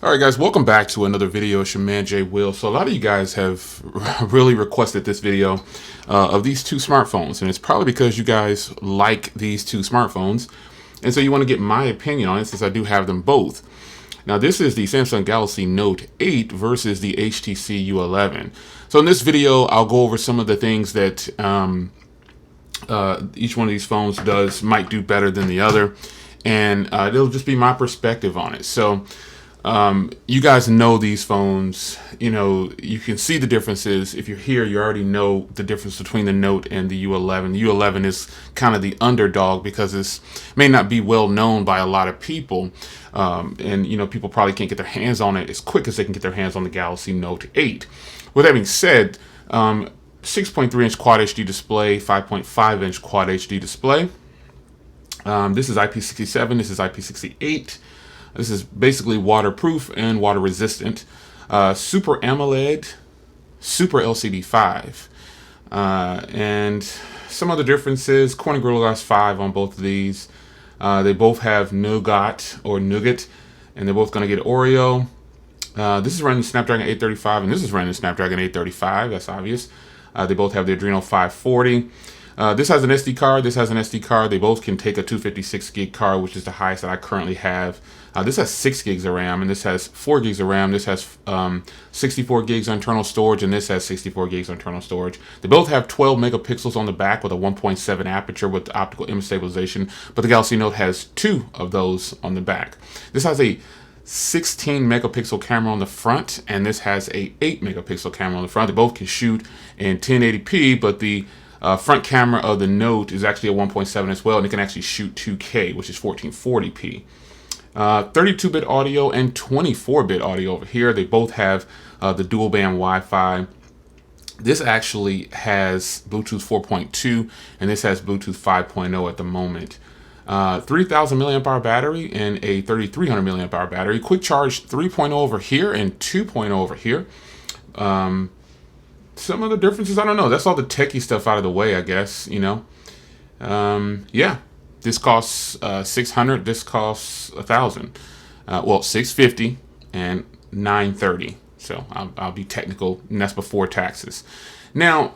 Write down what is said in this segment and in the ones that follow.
All right, guys, welcome back to another video. It's your man, Jay Will. So a lot of you guys have really requested this video of these two smartphones, and it's probably because you guys like these two smartphones, and so you want to get my opinion on it since I do have them both. Now, this is the Samsung Galaxy Note 8 versus the HTC U11. So in this video, I'll go over some of the things that each one of these phones might do better than the other, and it'll just be my perspective on it. So you guys know these phones, you can see the differences. If you're here, you already know the difference between the Note and the U11. The U11 is kind of the underdog because it may not be well known by a lot of people. And people probably can't get their hands on it as quick as they can get their hands on the Galaxy Note 8. With that being said, 6.3 inch Quad HD display, 5.5 inch Quad HD display. This is IP67, this is IP68. This is basically waterproof and water resistant. Super AMOLED, Super LCD5. And some other differences, Corning Gorilla Glass 5 on both of these. They both have Nougat, and they're both going to get Oreo. This is running Snapdragon 835, and this is running Snapdragon 835, that's obvious. They both have the Adreno 540. This has an SD card, this has an SD card. They both can take a 256 gig card, which is the highest that I currently have. This has 6 gigs of RAM, and this has 4 gigs of RAM. This has 64 gigs of internal storage, and this has 64 gigs of internal storage. They both have 12 megapixels on the back with a 1.7 aperture with optical image stabilization, but the Galaxy Note has 2 of those on the back. This has a 16 megapixel camera on the front, and this has a 8 megapixel camera on the front. They both can shoot in 1080p, but the front camera of the Note is actually a 1.7 as well, and it can actually shoot 2K, which is 1440p. 32-bit audio and 24-bit audio over here. They both have the dual band Wi-Fi. This actually has Bluetooth 4.2, and this has Bluetooth 5.0 at the moment. 3,000 milliamp hour battery and a 3,300 milliamp hour battery. Quick charge 3.0 over here and 2.0 over here. Some of the differences, I don't know. That's all the techie stuff out of the way, I guess, yeah. This costs $600. This costs $1,000. Well, $650 and $930. So I'll be technical, and that's before taxes. Now,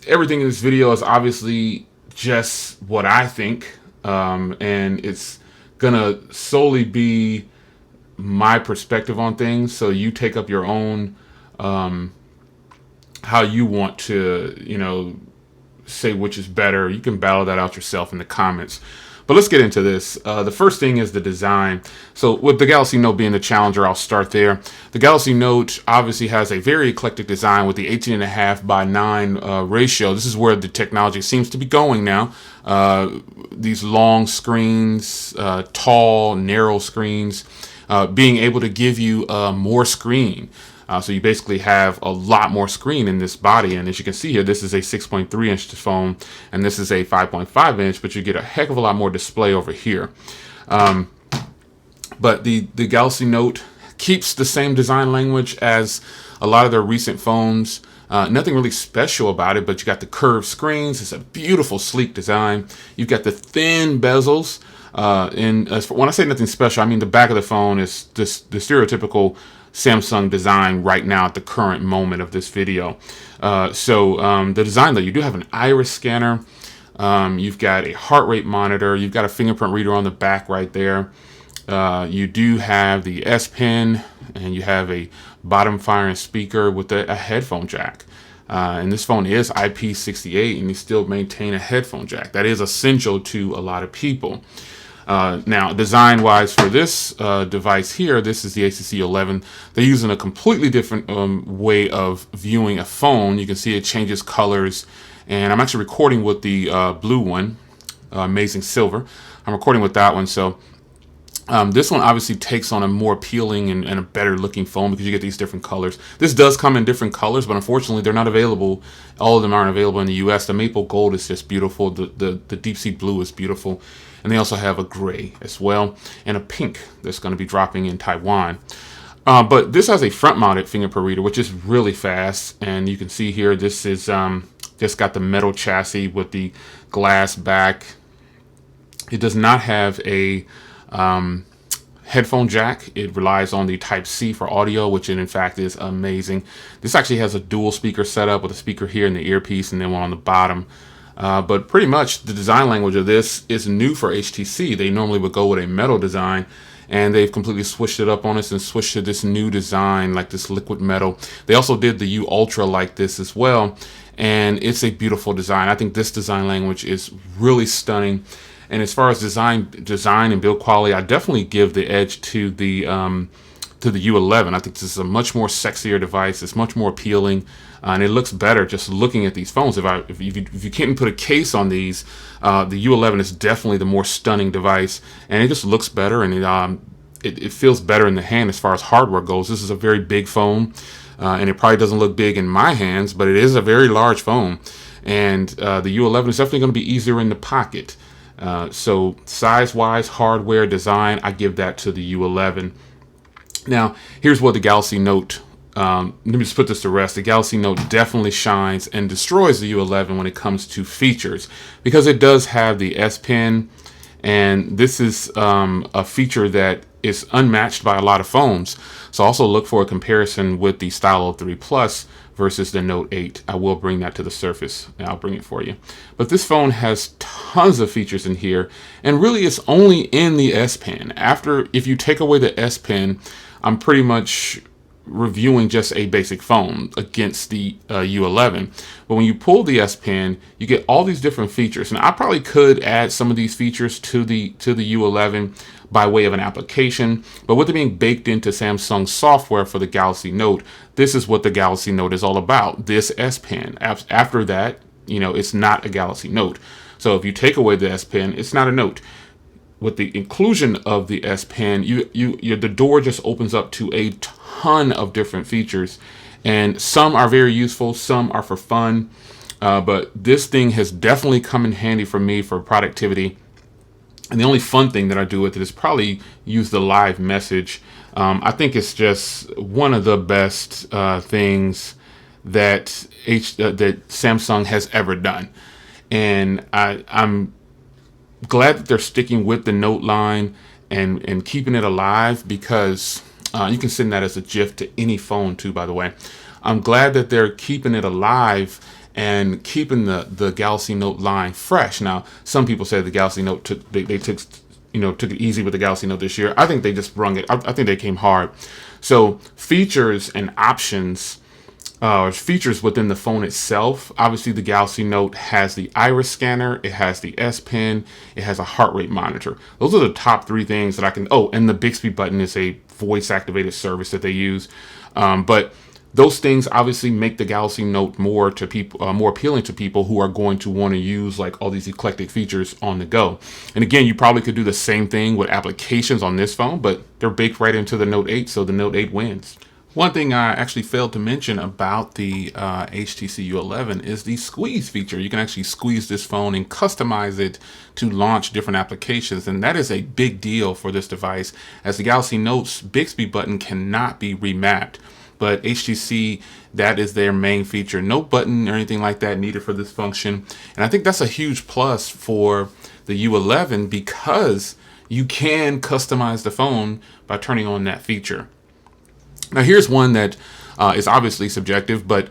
everything in this video is obviously just what I think, and it's gonna solely be my perspective on things. So you take up your own, how you want to, say which is better. You can battle that out yourself in the comments. But let's get into this. The first thing is the design. So with the Galaxy Note being the challenger, I'll start there. The Galaxy Note obviously has a very eclectic design with the 18.5:9 ratio. This is where the technology seems to be going now. These long screens, tall, narrow screens, being able to give you more screen. So you basically have a lot more screen in this body, and as you can see here, this is a 6.3 inch phone, and this is a 5.5 inch, but you get a heck of a lot more display over here. But the Galaxy Note keeps the same design language as a lot of their recent phones. Nothing really special about it, but you got the curved screens. It's a beautiful, sleek design. You've got the thin bezels. And when I say nothing special, I mean the back of the phone is just the stereotypical Samsung design right now at the current moment of this video. The design, though, you do have an iris scanner. You've got a heart rate monitor. You've got a fingerprint reader on the back right there. You do have the S Pen, and you have a bottom firing speaker with a headphone jack. And this phone is IP68, and you still maintain a headphone jack. That is essential to a lot of people. Now, design-wise for this device here, this is the HTC U11. They're using a completely different way of viewing a phone. You can see it changes colors, and I'm actually recording with the blue one, Amazing Silver. I'm recording with that one, so this one obviously takes on a more appealing and a better looking phone because you get these different colors. This does come in different colors, but unfortunately they're not available. All of them aren't available in the US. The maple gold is just beautiful. The deep sea blue is beautiful. And they also have a gray as well, and a pink that's going to be dropping in Taiwan. But this has a front-mounted fingerprint reader, which is really fast. And you can see here, this is just got the metal chassis with the glass back. It does not have a headphone jack. It relies on the Type-C for audio, which in fact is amazing. This actually has a dual speaker setup with a speaker here in the earpiece and then one on the bottom. But pretty much the design language of this is new for HTC. They normally would go with a metal design, and they've completely switched it up on us and switched to this new design, like this liquid metal. They also did the U Ultra like this as well, and it's a beautiful design. I think this design language is really stunning. And as far as design and build quality, I definitely give the edge to the U11. I think this is a much more sexier device. It's much more appealing, and it looks better just looking at these phones. If you can't put a case on these, the U11 is definitely the more stunning device, and it just looks better, and it feels better in the hand as far as hardware goes. This is a very big phone, and it probably doesn't look big in my hands, but it is a very large phone, and the U11 is definitely going to be easier in the pocket. So size-wise, hardware, design, I give that to the U11. Now, here's what the Galaxy Note, let me just put this to rest. The Galaxy Note definitely shines and destroys the U11 when it comes to features, because it does have the S Pen, and this is a feature that is unmatched by a lot of phones. So also look for a comparison with the Stylo 3 Plus versus the Note 8. I will bring that to the surface, and I'll bring it for you. But this phone has tons of features in here, and really it's only in the S Pen. If you take away the S Pen, I'm pretty much reviewing just a basic phone against the U11. But when you pull the S Pen, you get all these different features. And I probably could add some of these features to the U11 by way of an application, but with it being baked into Samsung software for the Galaxy Note, this is what the Galaxy Note is all about, this S Pen. After that, it's not a Galaxy Note. So if you take away the S Pen, it's not a Note. With the inclusion of the S Pen, the door just opens up to a ton of different features, and some are very useful, some are for fun, but this thing has definitely come in handy for me for productivity. And the only fun thing that I do with it is probably use the live message. I think it's just one of the best things that Samsung has ever done, and I'm glad that they're sticking with the Note line and keeping it alive, because you can send that as a GIF to any phone too, by the way. I'm glad that they're keeping it alive and keeping the Galaxy Note line fresh. Now, some people say the Galaxy Note took it easy with the Galaxy Note this year. I think they just brung it. I think they came hard. So features and options, features within the phone itself. Obviously, the Galaxy Note has the iris scanner, it has the S Pen, it has a heart rate monitor. Those are the top three things that I can. Oh, and the Bixby button is a voice activated service that they use. But those things obviously make the Galaxy Note more appealing to people who are going to want to use like all these eclectic features on the go. And again, you probably could do the same thing with applications on this phone, but they're baked right into the Note 8, so the Note 8 wins. One thing I actually failed to mention about the HTC U11 is the squeeze feature. You can actually squeeze this phone and customize it to launch different applications, and that is a big deal for this device, as the Galaxy Note's Bixby button cannot be remapped. But HTC, that is their main feature. No button or anything like that needed for this function. And I think that's a huge plus for the U11, because you can customize the phone by turning on that feature. Now, here's one that is obviously subjective, but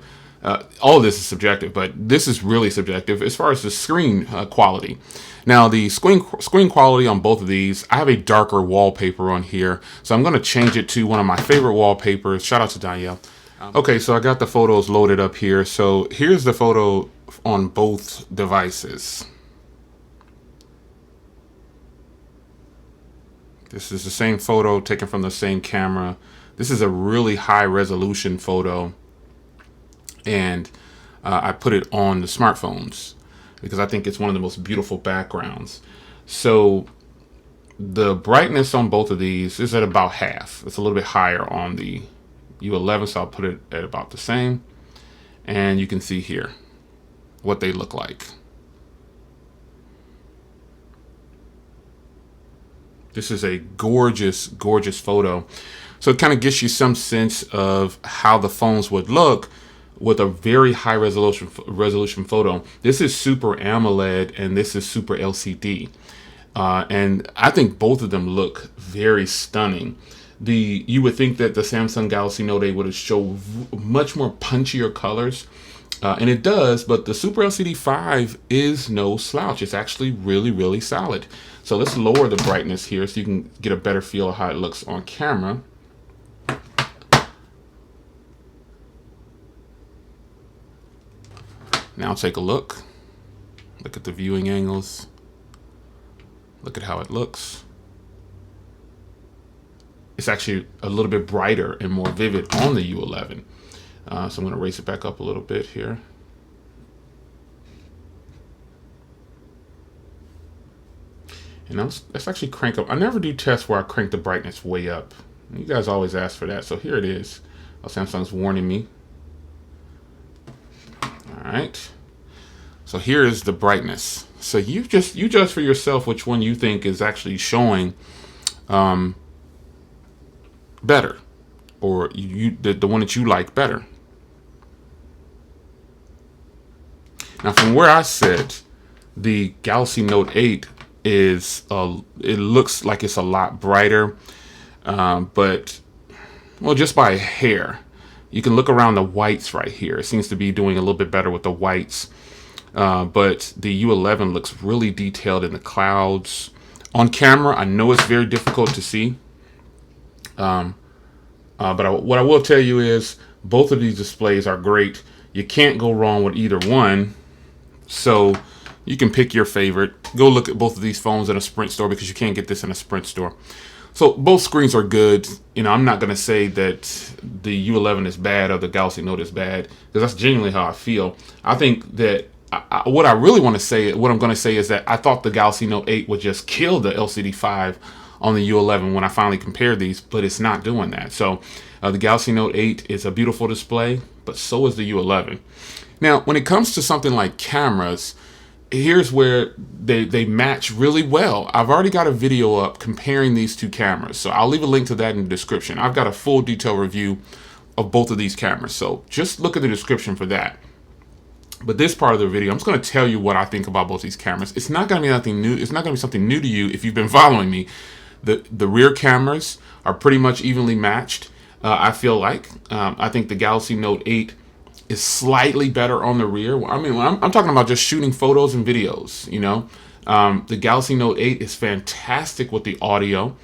all of this is subjective, but this is really subjective as far as the screen quality. Now, the screen quality on both of these, I have a darker wallpaper on here, so I'm going to change it to one of my favorite wallpapers. Shout out to Danielle. Okay, so I got the photos loaded up here. So here's the photo on both devices. This is the same photo taken from the same camera. This is a really high resolution photo, and I put it on the smartphones because I think it's one of the most beautiful backgrounds. So the brightness on both of these is at about half. It's a little bit higher on the U11, so I'll put it at about the same. And you can see here what they look like. This is a gorgeous, gorgeous photo. So it kind of gives you some sense of how the phones would look with a very high resolution photo. This is Super AMOLED and this is Super LCD. And I think both of them look very stunning. You would think that the Samsung Galaxy Note 8 would show much more punchier colors, and it does, but the Super LCD 5 is no slouch. It's actually really, really solid. So let's lower the brightness here so you can get a better feel of how it looks on camera. Now take a look. Look at the viewing angles. Look at how it looks. It's actually a little bit brighter and more vivid on the U11. So I'm going to raise it back up a little bit here. And let's actually crank up. I never do tests where I crank the brightness way up. You guys always ask for that. So here it is. Oh, Samsung's warning me. All right. So here is the brightness. So you judge for yourself which one you think is actually showing better, or the one that you like better. Now, from where I sit, the Galaxy Note 8 is it looks like it's a lot brighter, but well, just by a hair. You can look around the whites right here. It seems to be doing a little bit better with the whites, but the U11 looks really detailed in the clouds. On camera, I know it's very difficult to see, but what I will tell you is both of these displays are great. You can't go wrong with either one. So you can pick your favorite. Go look at both of these phones in a Sprint store, because you can't get this in a Sprint store. So both screens are good. You know, I'm not going to say that the U11 is bad or the Galaxy Note is bad, because that's genuinely how I feel. I think that what I'm going to say is that I thought the Galaxy Note 8 would just kill the LCD 5 on the U11 when I finally compared these, but it's not doing that. So the Galaxy Note 8 is a beautiful display, but so is the U11. Now, when it comes to something like cameras, here's where they match really well. I've already got a video up comparing these two cameras, so I'll leave a link to that in the description. I've got a full detailed review of both of these cameras, so just look at the description for that. But this part of the video, I'm just going to tell you what I think about both these cameras. It's not going to be nothing new. It's not going to be something new to you if you've been following me. The rear cameras are pretty much evenly matched. I feel like I think the Galaxy Note 8 is slightly better on the rear. I mean, I'm talking about just shooting photos and videos, you know. The Galaxy Note 8 is fantastic with the audio.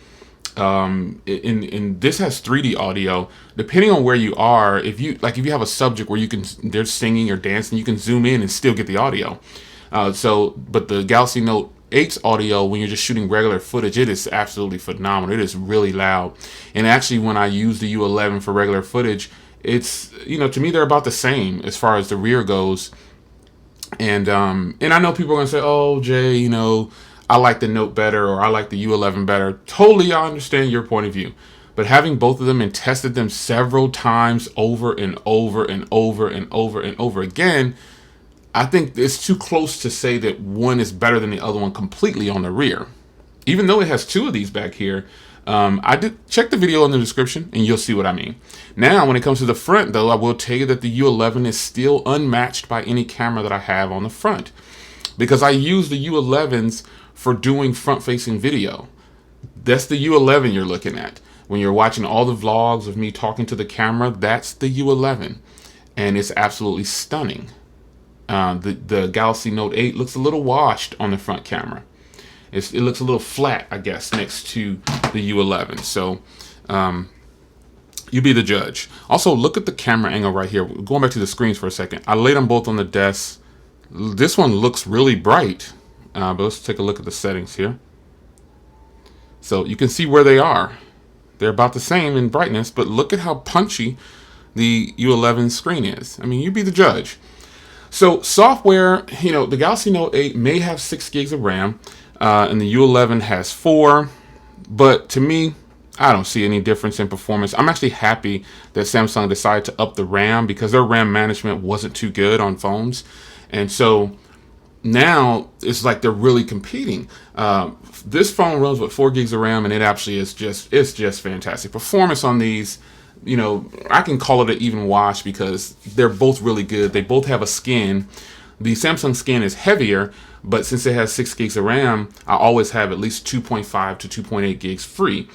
And this has 3D audio. Depending on where you are, if you have a subject where they're singing or dancing, you can zoom in and still get the audio. But the Galaxy Note 8's audio, when you're just shooting regular footage, it is absolutely phenomenal. It is really loud. And actually, when I use the U11 for regular footage, it's, you know, to me, they're about the same as far as the rear goes. And I know people are going to say, oh, Jay, you know, I like the Note better, or I like the U11 better. Totally, I understand your point of view. But having both of them and tested them several times over and over and over and over and over again, I think it's too close to say that one is better than the other one completely on the rear. Even though it has two of these back here, I did check the video in the description and you'll see what I mean. Now, when it comes to the front, though, I will tell you that the U11 is still unmatched by any camera that I have on the front, because I use the U11s for doing front-facing video. That's the U11 you're looking at. When you're watching all the vlogs of me talking to the camera, that's the U11. And it's absolutely stunning. The Galaxy Note 8 looks a little washed on the front camera. It looks a little flat, I guess, next to the U11. So you be the judge. Also, look at the camera angle right here. Going back to the screens for a second. I laid them both on the desk. This one looks really bright. But let's take a look at the settings here. So you can see where they are. They're about the same in brightness, but look at how punchy the U11 screen is. I mean, you be the judge. So software, you know, the Galaxy Note 8 may have 6 gigs of RAM, and the U11 has 4. But to me, I don't see any difference in performance. I'm actually happy that Samsung decided to up the RAM, because their RAM management wasn't too good on phones. And so now it's like they're really competing. This phone runs with 4 gigs of RAM, and it actually is just fantastic. Performance on these, you know, I can call it an even wash, because they're both really good. They both have a skin The Samsung skin is heavier, but since it has 6 gigs of RAM, I always have at least 2.5 to 2.8 gigs free.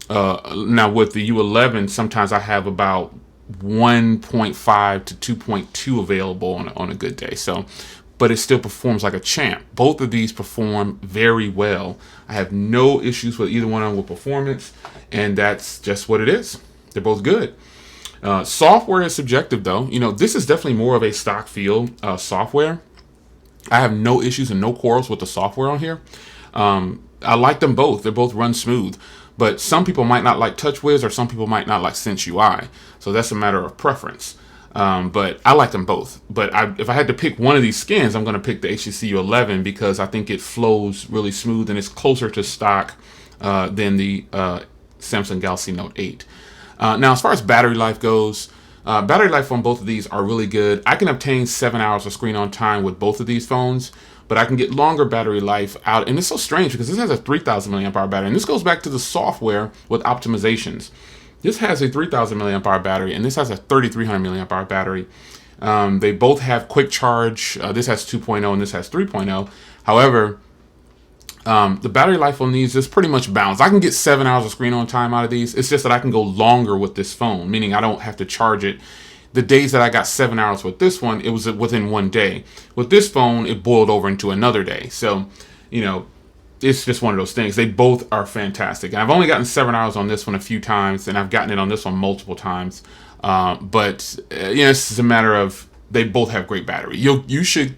Now with the U11, sometimes I have about 1.5 to 2.2 available on a good day. So, but it still performs like a champ. Both of these perform very well. I have no issues with either one of them with performance, and that's just what it is. They're both good. Software is subjective though. This is definitely more of a stock feel software. I have no issues and no quarrels with the software on here. I like them both. They both run smooth. But some people might not like TouchWiz, or some people might not like Sense UI. So that's a matter of preference. But I like them both. But if I had to pick one of these skins, I'm going to pick the HTC U11 because I think it flows really smooth and it's closer to stock than the Samsung Galaxy Note 8. Now, as far as battery life goes, battery life on both of these are really good. I can obtain 7 hours of screen on time with both of these phones, but I can get longer battery life out. And it's so strange because this has a 3,000 milliamp hour battery. And this goes back to the software with optimizations. This has a 3,000 milliamp hour battery, and this has a 3,300 milliamp hour battery. They both have quick charge. This has 2.0 and this has 3.0. However, the battery life on these is pretty much balanced. I can get 7 hours of screen on time out of these. It's just that I can go longer with this phone, meaning I don't have to charge it. The days that I got 7 hours with this one, it was within one day. With this phone, it boiled over into another day. So, it's just one of those things. They both are fantastic. And I've only gotten 7 hours on this one a few times, and I've gotten it on this one multiple times. But it's just a matter of they both have great battery. You should...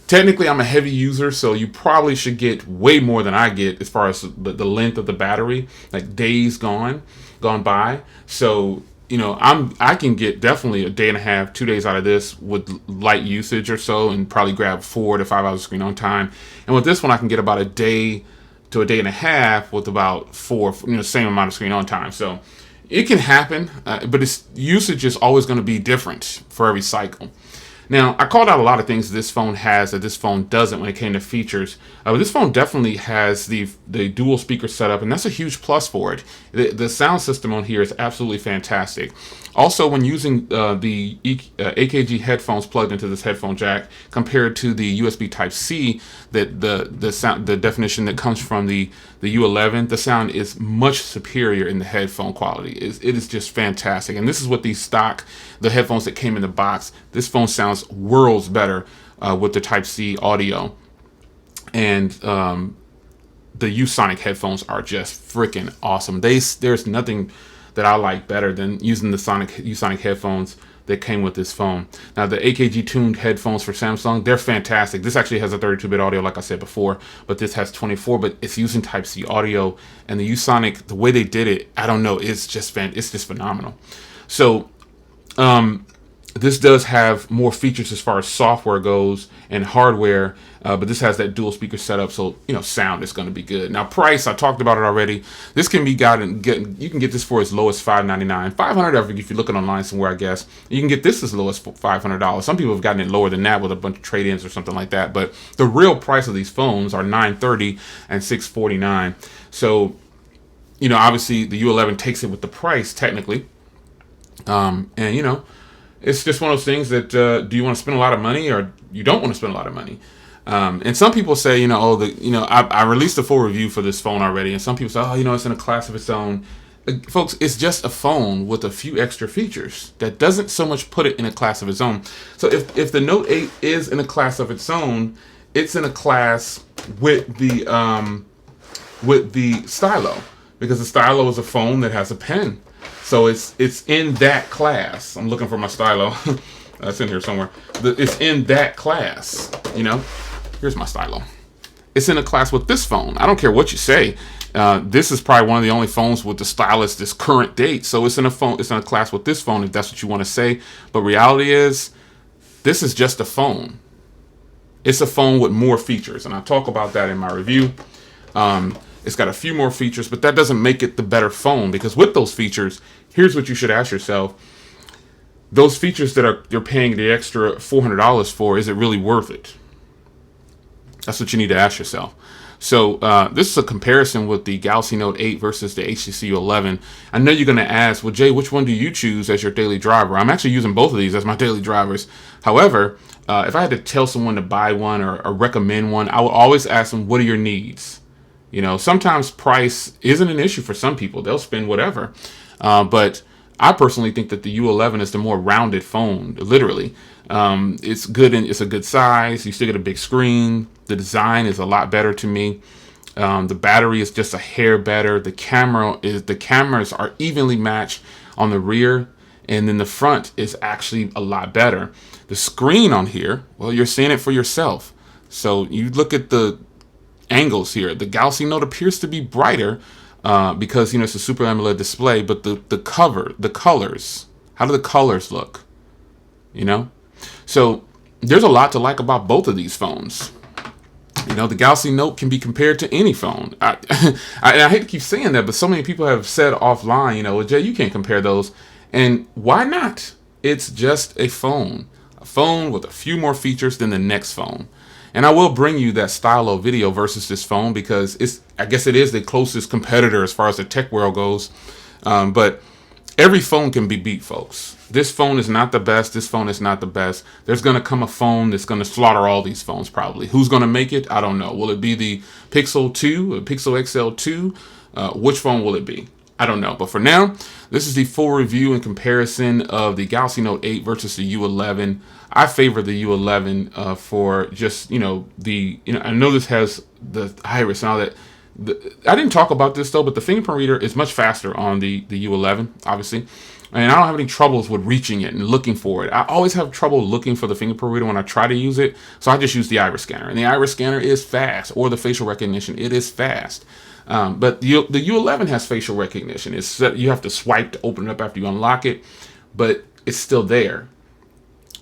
Technically, I'm a heavy user, so you probably should get way more than I get as far as the length of the battery, like days gone by. So, I can get definitely a day and a half, 2 days out of this with light usage or so, and probably grab 4 to 5 hours of screen on time. And with this one, I can get about a day to a day and a half with about 4, same amount of screen on time. So it can happen, but its usage is always going to be different for every cycle. Now, I called out a lot of things this phone has that this phone doesn't when it came to features. But this phone definitely has the dual speaker setup, and that's a huge plus for it. The sound system on here is absolutely fantastic. Also, when using the Akg headphones plugged into this headphone jack compared to the USB Type-C, that the definition that comes from the U11, the sound is much superior in the headphone quality. It is just fantastic. And this is what the headphones that came in the box. This phone sounds worlds better with the Type-C audio. And the Usonic headphones are just freaking awesome. There's nothing that I like better than using the Usonic headphones that came with this phone. Now, the Akg Tuned Headphones for Samsung, they're fantastic. This actually has a 32-bit audio, like I said before, but this has 24, but it's using Type-C audio. And the Usonic, the way they did it, I don't know, it's just phenomenal. So, this does have more features as far as software goes and hardware, but this has that dual speaker setup, so sound is going to be good. Now, price, I talked about it already. This can be you can get this for as low as $599, $500 if you're looking online somewhere, I guess. You can get this as low as $500. Some people have gotten it lower than that with a bunch of trade-ins or something like that, but the real price of these phones are $930 and $649. So, obviously the U11 takes it with the price technically, and it's just one of those things that do you want to spend a lot of money or you don't want to spend a lot of money? And some people say, I released a full review for this phone already, and some people say, it's in a class of its own. Folks, it's just a phone with a few extra features that doesn't so much put it in a class of its own. So if the Note 8 is in a class of its own, it's in a class with the Stylo, because the Stylo is a phone that has a pen. So it's in that class. I'm looking for my Stylo. It's in here somewhere. It's in that class. Here's my Stylo. It's in a class with this phone. I don't care what you say. This is probably one of the only phones with the stylus this current date. So it's in a class with this phone if that's what you want to say. But reality is, this is just a phone. It's a phone with more features, and I'll talk about that in my review. It's got a few more features, but that doesn't make it the better phone, because with those features, here's what you should ask yourself. Those features that you're paying the extra $400 for, is it really worth it? That's what you need to ask yourself. So this is a comparison with the Galaxy Note 8 versus the HTC U11. I know you're going to ask, well, Jay, which one do you choose as your daily driver? I'm actually using both of these as my daily drivers. However, if I had to tell someone to buy one or recommend one, I would always ask them, what are your needs? You know, sometimes price isn't an issue for some people. They'll spend whatever. But I personally think that the U11 is the more rounded phone, literally. It's good and it's a good size. You still get a big screen. The design is a lot better to me. The battery is just a hair better. The cameras are evenly matched on the rear, and then the front is actually a lot better. The screen on here, well, you're seeing it for yourself. So you look at the angles here. The Galaxy Note appears to be brighter because, you know, it's a Super AMOLED display, but the colors, how do the colors look? You know? So there's a lot to like about both of these phones. You know, the Galaxy Note can be compared to any phone. I hate to keep saying that, but so many people have said offline, you know, well, Jay, you can't compare those. And why not? It's just a phone with a few more features than the next phone. And I will bring you that stylo video versus this phone because I guess it is the closest competitor as far as the tech world goes. But every phone can be beat, folks. This phone is not the best. This phone is not the best. There's going to come a phone that's going to slaughter all these phones probably. Who's going to make it? I don't know. Will it be the Pixel 2, or Pixel XL 2? Which phone will it be? I don't know. But for now, this is the full review and comparison of the Galaxy Note 8 versus the U11. I favor the U11 for just, you know, I know this has the iris and all that. I didn't talk about this though, but the fingerprint reader is much faster on the U11, obviously. And I don't have any troubles with reaching it and looking for it. I always have trouble looking for the fingerprint reader when I try to use it. So I just use the iris scanner. And the iris scanner is fast, or the facial recognition. It is fast. But the U11 has facial recognition. You have to swipe to open it up after you unlock it, but it's still there.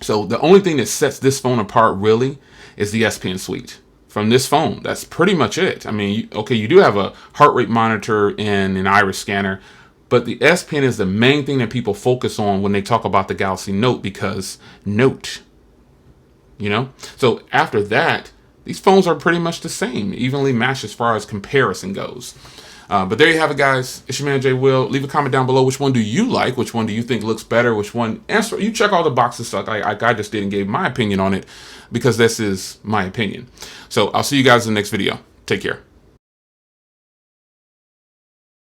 So the only thing that sets this phone apart really is the S Pen suite from this phone. That's pretty much it. I mean, you do have a heart rate monitor and an iris scanner, but the S Pen is the main thing that people focus on when they talk about the Galaxy Note because Note, you know? So after that, these phones are pretty much the same, evenly matched as far as comparison goes. But there you have it, guys. It's your man, Jay Will. Leave a comment down below. Which one do you like? Which one do you think looks better? Which one? Answer. You check all the boxes like I just did and gave my opinion on it because this is my opinion. So I'll see you guys in the next video. Take care.